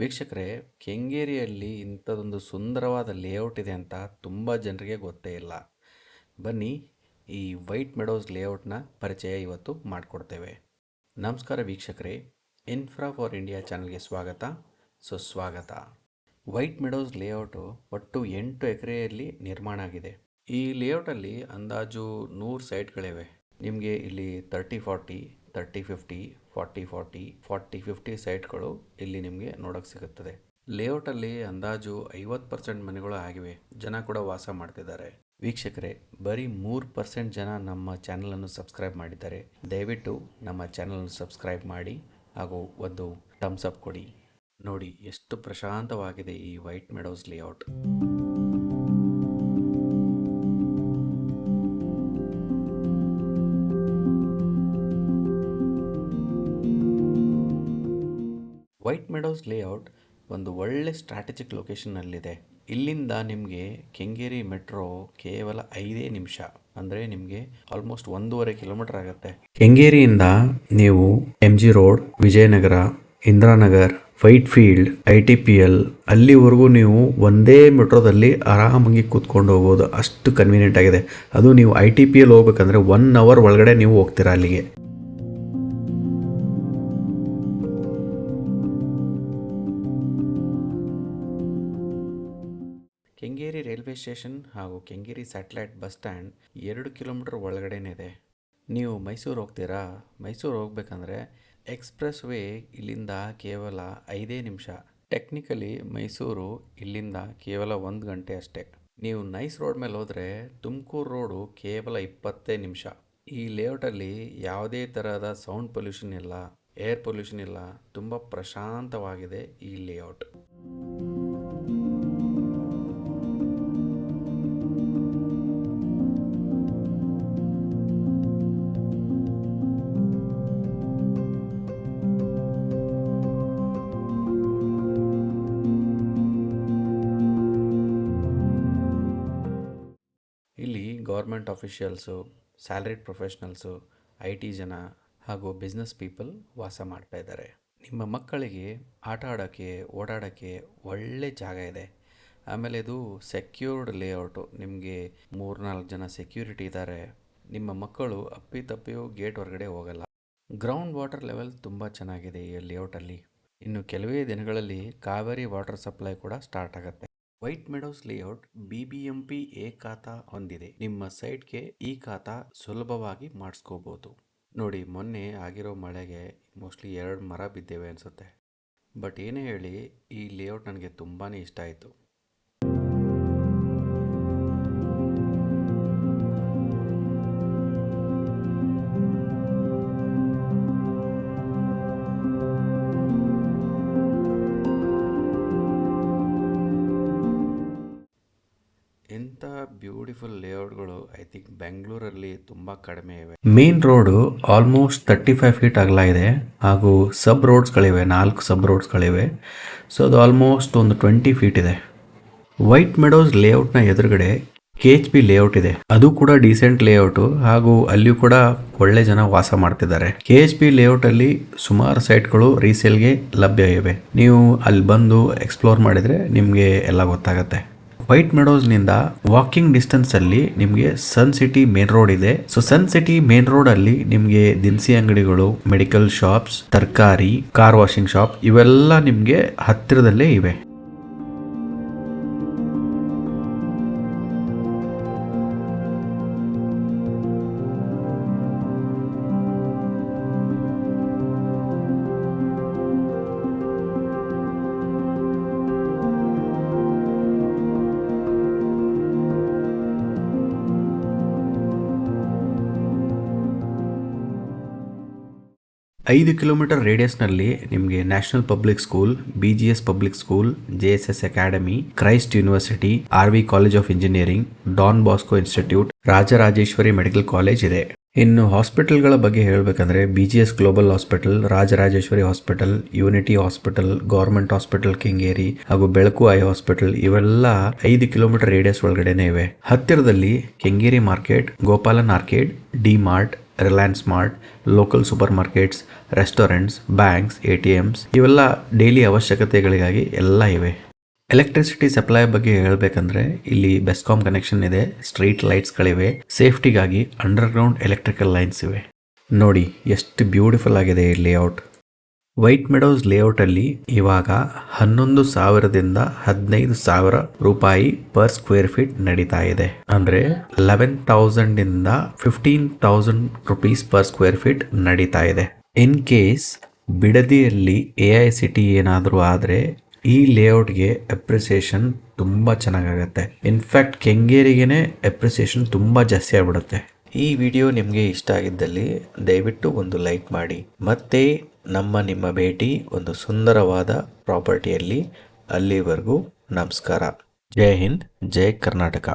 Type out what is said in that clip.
ವೀಕ್ಷಕರೇ, ಕೆಂಗೇರಿಯಲ್ಲಿ ಇಂಥದ್ದೊಂದು ಸುಂದರವಾದ ಲೇಔಟ್ ಇದೆ ಅಂತ ತುಂಬ ಜನರಿಗೆ ಗೊತ್ತೇ ಇಲ್ಲ. ಬನ್ನಿ, ಈ ವೈಟ್ ಮೆಡೋಸ್ ಲೇಔಟ್ನ ಪರಿಚಯ ಇವತ್ತು ಮಾಡಿಕೊಡ್ತೇವೆ. ನಮಸ್ಕಾರ ವೀಕ್ಷಕರೇ, ಇನ್ಫ್ರಾ ಫಾರ್ ಇಂಡಿಯಾ ಚಾನಲ್ಗೆ ಸ್ವಾಗತ, ಸುಸ್ವಾಗತ. ವೈಟ್ ಮೆಡೋಸ್ ಲೇಔಟು ಒಟ್ಟು 8 ಎಕರೆಯಲ್ಲಿ ನಿರ್ಮಾಣ ಆಗಿದೆ. ಈ ಲೇಔಟಲ್ಲಿ ಅಂದಾಜು 100 ಸೈಟ್ಗಳಿವೆ. ನಿಮಗೆ ಇಲ್ಲಿ 30-40, 30-50, 40-40, 40-50 ಸೈಟ್ಗಳು ಇಲ್ಲಿ ನಿಮಗೆ ನೋಡೋಕ್ಕೆ ಸಿಗುತ್ತದೆ. ಲೇಔಟಲ್ಲಿ ಅಂದಾಜು 50% ಮನೆಗಳು ಆಗಿವೆ. ಜನ ಕೂಡ ವಾಸ ಮಾಡ್ತಿದ್ದಾರೆ. ವೀಕ್ಷಕರೇ, ಬರೀ 3% ಜನ ನಮ್ಮ ಚಾನಲನ್ನು ಸಬ್ಸ್ಕ್ರೈಬ್ ಮಾಡಿದ್ದಾರೆ. ದಯವಿಟ್ಟು ನಮ್ಮ ಚಾನಲನ್ನು ಸಬ್ಸ್ಕ್ರೈಬ್ ಮಾಡಿ ಹಾಗೂ ಒಂದು ಥಮ್ಸ್ ಅಪ್ ಕೊಡಿ. ನೋಡಿ ಎಷ್ಟು ಪ್ರಶಾಂತವಾಗಿದೆ ಈ white Meadows layout. White Meadows layout ಒಂದು ಒಳ್ಳೆ ಸ್ಟ್ರಾಟಜಿಕ್ ಲೊಕೇಶನ್ನಲ್ಲಿದೆ. ಇಲ್ಲಿಂದ ನಿಮಗೆ ಕೆಂಗೇರಿ ಮೆಟ್ರೋ ಕೇವಲ 5 ನಿಮಿಷ, ಅಂದರೆ ನಿಮಗೆ ಆಲ್ಮೋಸ್ಟ್ 1.5 ಕಿಲೋಮೀಟರ್ ಆಗುತ್ತೆ. ಕೆಂಗೇರಿಯಿಂದ ನೀವು MG road, Vijayanagara, Indiranagar, white field, ITPL ಅಲ್ಲಿವರೆಗೂ ನೀವು ಒಂದೇ ಮೆಟ್ರೋದಲ್ಲಿ ಆರಾಮಾಗಿ ಕೂತ್ಕೊಂಡು ಹೋಗ್ಬೋದು. ಅಷ್ಟು ಕನ್ವೀನಿಯೆಂಟ್ ಆಗಿದೆ. ಅದು ನೀವು ITPL ಹೋಗ್ಬೇಕಂದ್ರೆ 1 ಅವರ್ ಒಳಗಡೆ ನೀವು ಹೋಗ್ತೀರಾ ಅಲ್ಲಿಗೆ. ಕೆಂಗೇರಿ ರೈಲ್ವೆ ಸ್ಟೇಷನ್ ಹಾಗೂ Kengeri satellite bus stand 2 kilometre ಒಳಗಡೆನೇ ಇದೆ. ನೀವು ಮೈಸೂರು ಹೋಗ್ತೀರಾ? ಮೈಸೂರು ಹೋಗ್ಬೇಕಂದ್ರೆ ಎಕ್ಸ್ಪ್ರೆಸ್ ವೇ ಇಲ್ಲಿಂದ ಕೇವಲ 5 ನಿಮಿಷ. ಟೆಕ್ನಿಕಲಿ ಮೈಸೂರು ಇಲ್ಲಿಂದ ಕೇವಲ 1 ಗಂಟೆ ಅಷ್ಟೇ. ನೀವು ನೈಸ್ ರೋಡ್ ಮೇಲೆ ಹೋದರೆ ತುಮಕೂರು ರೋಡು ಕೇವಲ 20 ನಿಮಿಷ. ಈ ಲೇಔಟಲ್ಲಿ ಯಾವುದೇ ಥರದ ಸೌಂಡ್ ಪೊಲ್ಯೂಷನ್ ಇಲ್ಲ, ಏರ್ ಪೊಲ್ಯೂಷನ್ ಇಲ್ಲ. ತುಂಬ ಪ್ರಶಾಂತವಾಗಿದೆ ಈ ಲೇಔಟ್. ಇಲ್ಲಿ ಗೌರ್ಮೆಂಟ್ ಆಫೀಷಿಯಲ್ಸು, ಸ್ಯಾಲರಿಡ್ ಪ್ರೊಫೆಷ್ನಲ್ಸು, IT ಜನ ಹಾಗೂ ಬಿಸ್ನೆಸ್ ಪೀಪಲ್ ವಾಸ ಮಾಡ್ತಾ ಇದ್ದಾರೆ. ನಿಮ್ಮ ಮಕ್ಕಳಿಗೆ ಆಟ ಆಡೋಕ್ಕೆ, ಓಡಾಡೋಕ್ಕೆ ಒಳ್ಳೆ ಜಾಗ ಇದೆ. ಆಮೇಲೆ ಇದು ಸೆಕ್ಯೂರ್ಡ್ ಲೇಔಟು. ನಿಮಗೆ 3-4 ಜನ ಸೆಕ್ಯೂರಿಟಿ ಇದ್ದಾರೆ. ನಿಮ್ಮ ಮಕ್ಕಳು ಅಪ್ಪಿತಪ್ಪಿಯೂ ಗೇಟ್ ಹೊರಗಡೆ ಹೋಗಲ್ಲ. ಗ್ರೌಂಡ್ ವಾಟರ್ ಲೆವೆಲ್ ತುಂಬ ಚೆನ್ನಾಗಿದೆ ಈ ಲೇಔಟಲ್ಲಿ. ಇನ್ನು ಕೆಲವೇ ದಿನಗಳಲ್ಲಿ ಕಾವೇರಿ ವಾಟರ್ ಸಪ್ಲೈ ಕೂಡ ಸ್ಟಾರ್ಟ್ ಆಗುತ್ತೆ. White Meadows layout BBMP A ಖಾತಾ ಹೊಂದಿದೆ. ನಿಮ್ಮ ಸೈಟ್ಗೆ ಈ ಖಾತಾ ಸುಲಭವಾಗಿ ಮಾಡಿಸ್ಕೋಬಹುದು. ನೋಡಿ, ಮೊನ್ನೆ ಆಗಿರೋ ಮಳೆಗೆ ಮೋಸ್ಟ್ಲಿ 2 ಮರ ಬಿದ್ದೇವೆ ಅನಿಸುತ್ತೆ. ಬಟ್ ಏನೇ ಹೇಳಿ, ಈ ಲೇಔಟ್ ನನಗೆ ತುಂಬಾ ಇಷ್ಟ ಆಯಿತು. ಇಂಥ ಬ್ಯೂಟಿಫುಲ್ ಲೇಔಟ್ಗಳು ಐ ಥಿಂಕ್ ಬೆಂಗಳೂರಲ್ಲಿ ತುಂಬ ಕಡಿಮೆ ಇವೆ. ಮೇನ್ ರೋಡು ಆಲ್ಮೋಸ್ಟ್ 35 ಫೀಟ್ ಅಗಲ ಇದೆ ಹಾಗೂ ಸಬ್ ರೋಡ್ಸ್ಗಳಿವೆ, 4 ಸಬ್ ರೋಡ್ಸ್ಗಳಿವೆ. ಸೊ ಅದು ಆಲ್ಮೋಸ್ಟ್ ಒಂದು 20 ಫೀಟ್ ಇದೆ. ವೈಟ್ ಮೆಡೋಸ್ ಲೇಔಟ್ನ ಎದುರುಗಡೆ KHP ಲೇಔಟ್ ಇದೆ. ಅದು ಕೂಡ ಡೀಸೆಂಟ್ ಲೇಔಟು ಹಾಗೂ ಅಲ್ಲಿಯೂ ಕೂಡ ಒಳ್ಳೆ ಜನ ವಾಸ ಮಾಡ್ತಿದ್ದಾರೆ. KHP ಲೇಔಟ್ ಅಲ್ಲಿ ಸುಮಾರು ಸೈಟ್ಗಳು ರೀಸೇಲ್ಗೆ ಲಭ್ಯ ಇವೆ. ನೀವು ಅಲ್ಲಿ ಬಂದು ಎಕ್ಸ್ಪ್ಲೋರ್ ಮಾಡಿದ್ರೆ ನಿಮಗೆ ಎಲ್ಲ ಗೊತ್ತಾಗುತ್ತೆ. ವೈಟ್ ಮೆಡೋಸ್ನಿಂದ ವಾಕಿಂಗ್ ಡಿಸ್ಟೆನ್ಸ್ ಅಲ್ಲಿ ನಿಮಗೆ ಸನ್ ಸಿಟಿ ಮೇನ್ ರೋಡ್ ಇದೆ. ಸೊ ಸನ್ ಸಿಟಿ ಮೇನ್ ರೋಡ್ ಅಲ್ಲಿ ನಿಮಗೆ ದಿನಸಿ ಅಂಗಡಿಗಳು, ಮೆಡಿಕಲ್ ಶಾಪ್ಸ್, ತರಕಾರಿ, ಕಾರ್ ವಾಷಿಂಗ್ ಶಾಪ್ ಇವೆಲ್ಲ ನಿಮಗೆ ಹತ್ತಿರದಲ್ಲೇ ಇವೆ. ಐದು ಕಿಲೋಮೀಟರ್ ರೇಡಿಯಸ್ನಲ್ಲಿ ನಿಮಗೆ national public school, BGS public school, JSS academy, Christ university, RV college of engineering, Don Bosco institute, Rajarajeshwari medical college ಇದೆ. ಇನ್ನು ಹಾಸ್ಪಿಟಲ್ಗಳ ಬಗ್ಗೆ ಹೇಳಬೇಕಂದ್ರೆ BGS global hospital, Rajarajeshwari hospital, unity hospital, government hospital Kengeri ಹಾಗೂ ಬೆಳಕು ಐ ಹಾಸ್ಪಿಟಲ್ ಇವೆಲ್ಲ 5 ಕಿಲೋಮೀಟರ್ ರೇಡಿಯಸ್ ಒಳಗಡೆನೆ ಇವೆ. ಹತ್ತಿರದಲ್ಲಿ Kengeri market, Gopalan arcade, D mart, Reliance mart, local super markets, restaurants, banks, ATMs ಇವೆಲ್ಲ ಡೈಲಿ ಅವಶ್ಯಕತೆಗಳಿಗಾಗಿ ಎಲ್ಲ ಇವೆ. ಎಲೆಕ್ಟ್ರಿಸಿಟಿ ಸಪ್ಲೈ ಬಗ್ಗೆ ಹೇಳಬೇಕಂದ್ರೆ ಇಲ್ಲಿ ಬೆಸ್ಕಾಂ ಕನೆಕ್ಷನ್ ಇದೆ, ಸ್ಟ್ರೀಟ್ ಲೈಟ್ಸ್ಗಳಿವೆ, ಸೇಫ್ಟಿಗಾಗಿ ಅಂಡರ್ಗ್ರೌಂಡ್ ಎಲೆಕ್ಟ್ರಿಕಲ್ ಲೈನ್ಸ್ ಇವೆ. ನೋಡಿ ಎಷ್ಟು ಬ್ಯೂಟಿಫುಲ್ ಆಗಿದೆ ಈ ಲೇಔಟ್. ವೈಟ್ ಮೆಡೋಸ್ ಲೇಔಟಲ್ಲಿ ಇವಾಗ 11,000ದಿಂದ 15,000 ರೂಪಾಯಿ ಪರ್ ಸ್ಕ್ವೇರ್ ಫೀಟ್ ನಡೀತಾ ಇದೆ. ಅಂದರೆ 11,000ದಿಂದ 15,000 ರುಪೀಸ್ ಪರ್ ಸ್ಕ್ವೇರ್ ಫೀಟ್ ನಡೀತಾ ಇದೆ. ಇನ್ ಕೇಸ್ ಬಿಡದಿಯಲ್ಲಿ AICT ಏನಾದರೂ ಆದರೆ ಈ ಲೇಔಟ್ಗೆ ಅಪ್ರಿಸಿಯೇಷನ್ ತುಂಬ ಚೆನ್ನಾಗಾಗತ್ತೆ. ಇನ್ಫ್ಯಾಕ್ಟ್ ಕೆಂಗೇರಿಗೇನೆ ಅಪ್ರಿಸಿಯೇಷನ್ ತುಂಬ ಜಾಸ್ತಿ ಆಗ್ಬಿಡುತ್ತೆ. ಈ ವಿಡಿಯೋ ನಿಮಗೆ ಇಷ್ಟ ಆಗಿದ್ದಲ್ಲಿ ದಯವಿಟ್ಟು ಒಂದು ಲೈಕ್ ಮಾಡಿ. ಮತ್ತೆ ನಿಮ್ಮ ಭೇಟಿ ಒಂದು ಸುಂದರವಾದ ಪ್ರಾಪರ್ಟಿಯಲ್ಲಿ. ಅಲ್ಲಿವರೆಗೂ ನಮಸ್ಕಾರ. ಜೈ ಹಿಂದ್, ಜೈ ಕರ್ನಾಟಕ.